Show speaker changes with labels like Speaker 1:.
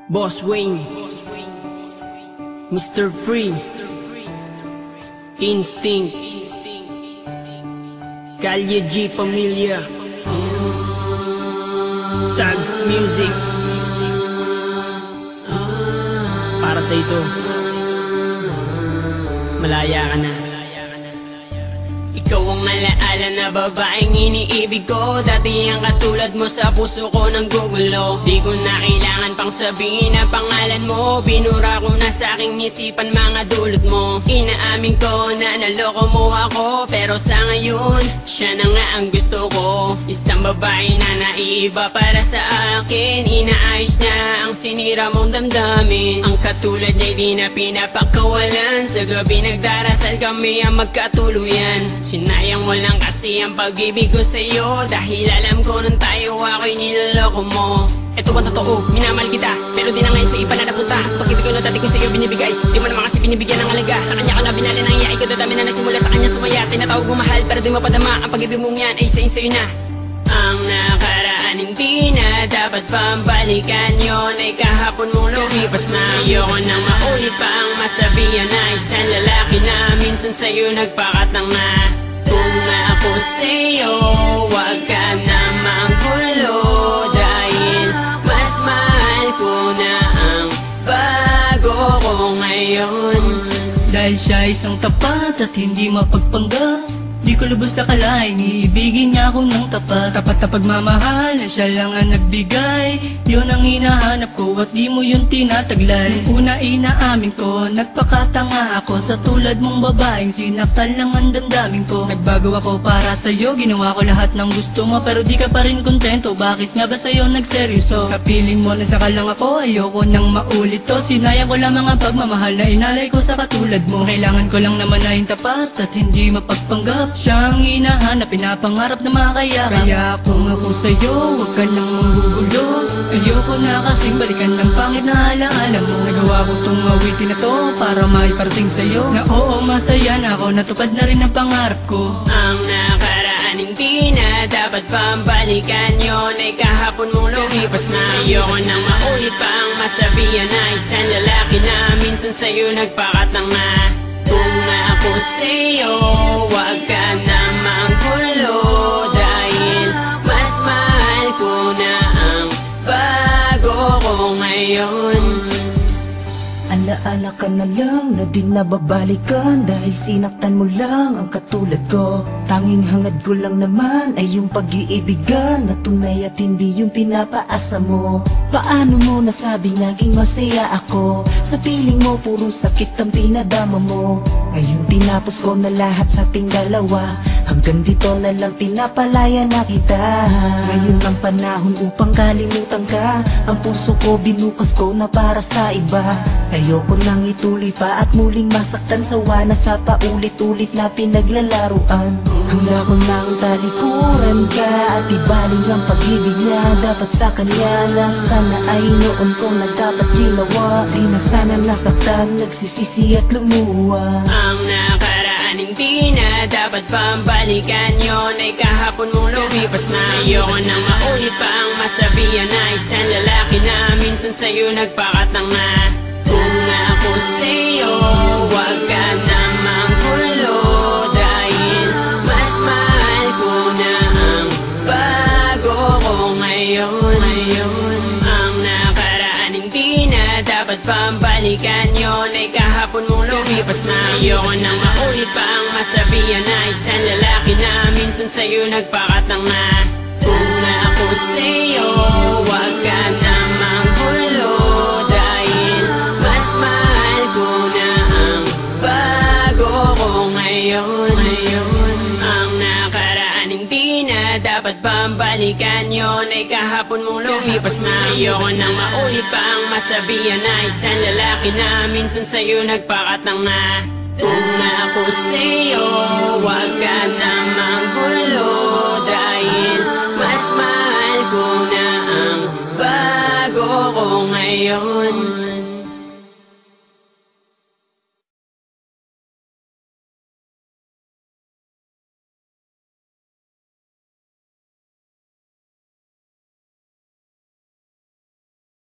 Speaker 1: Boss Wayne, Mr. Free, Instinct, Kalye G Pamilya, Tags Music. Para sa ito, malaya ka na. Ikaw ang alaala na babaeng iniibig ko. Dati ang katulad mo sa puso ko nang gugulo. Di ko na kailangan pang sabihin ang pangalan mo. Binura ko na sa aking isipan mga dulot mo. Inaamin ko na naloko mo ako, pero sa ngayon, siya na nga ang gusto ko. Isang babae na naiiba para sa akin. Inaayos niya ang sinira mong damdamin. Ang katulad niya di na pinapakawalan. Sa gabi nagdarasal kami ang magkatuluyan. Sinayang mo lang kasi ang pag-ibig ko sa'yo, dahil alam ko nung tayo ako'y niloloko mo. Eto ba totoo? Minamahal kita, pero di na ngayon sa iba na napunta. Pag-ibig ko na dati ko sa'yo binibigay, di mo naman kasi binibigyan ng alaga. Sa kanya ka na binali ng iyay ko, dadami na nasimula sa kanya sumaya. Tinatawag mo mahal, pero di mo padama. Ang pag-ibig mong yan ay sa'yo na. Ang nakaraan hindi na dapat pambalikan, yun ay kahapon mong lumipas na. Ayoko nang maulit pa ang masabihan na isang lalaki na minsan sa'yo nagpakatang na. Kung ako sa'yo, wag ka na manggulo, dahil mas mahal ko na ang bago ko ngayon.
Speaker 2: Dahil siya isang tapat at hindi mapagpanggap, di ko lubos akalain iibigin niya ako ng tapat. Tapat na pagmamahal na siya lang ang nagbigay, yun ang hinahanap ko at di mo yun tinataglay. Nung una inaamin ko, nagpakatanga ako sa tulad mong babaeng sinaktan lang ang damdamin ko. Nagbago ako para sa'yo, ginawa ko lahat ng gusto mo, pero di ka pa rin kontento. Bakit nga ba sa'yo nagseryoso? Sa piling mo nasaka lang ako, ayoko nang maulit to. Sinayang ko lamang ang pagmamahal na inalay ko sa katulad mo. Kailangan ko lang naman na yung tapat at hindi mapagpanggap. Siyang hinahanap, pinapangarap na makayakap. Kaya kung ako sa'yo, huwag ka nang manggugulo. Ayoko na kasing balikan ng pangit na alaala mo. Nagawa ko tong awitin na to para maiparating sa'yo na oo, masaya na ako, natupad na rin ang pangarap ko.
Speaker 1: Ang nakaraan hindi na dapat pambalikan, yun ay kahapon mong lumipas na. Ayoko nang maulit pa ang masabihan na isang lalaki na minsan sa'yo nagpakatang na. Kung ako sa'yo, wag ka na manggulo, dahil mas mahal ko na ang bago ko ngayon.
Speaker 3: Alaala ka na lang na di na babalikan, dahil sinaktan mo lang ang katulad ko. Tanging hangad ko lang naman ay yung pag-iibigan na tunay at hindi yung pinapaasa mo. Paano mo nasabi naging masaya ako? Sa piling mo puro sakit ang pinadama mo. Ngayon tinapos ko na lahat sa ating dalawa, hanggang dito na lang pinapalaya na kita. Ngayon ang panahon upang kalimutan ka, ang puso ko binukas ko na para sa iba. Ayoko nang ituloy pa at muling masaktan, sawa na sa paulit-ulit na pinaglalaruan. Hanggang ko nang talikuran ka at ibaling ang pag-ibig niya dapat sa kanya, na sana ay noon ko na dapat ginawa. Di na sana nasaktan, nagsisisi at lumuwa.
Speaker 1: Ang nakaraan hindi na dapat pambalikan, yun ay kahapon mong lumipas na. Ayoko nang maulit pa ang masabihan na isang lalaki na minsan sa'yo nagpakatang na. Kung ako sa'yo, wag ka na manggulo, dahil mas mahal ko na ang bago ko ngayon. Ang nakaraan hindi na dapat pambalikan, yun ay kahapon mong lumipas na. Ayoko nang maulit pa ang masabihan na isang lalaki na minsan sa'yo nagpakatang na. Kung ako sa'yo, wag ka na manggulo, dahil mas mahal ko na ang bago ko ngayon. Ang nakaraan hindi na dapat pambalikan, yun ay kahapon mong lumipas na. Ayoko nang maulit pa ang masabihan na isang lalaki na minsan sa'yo nagpakatang na. Kung ako sa'yo, wag ka na manggulo, dahil mas mahal ko na ang bago ko ngayon.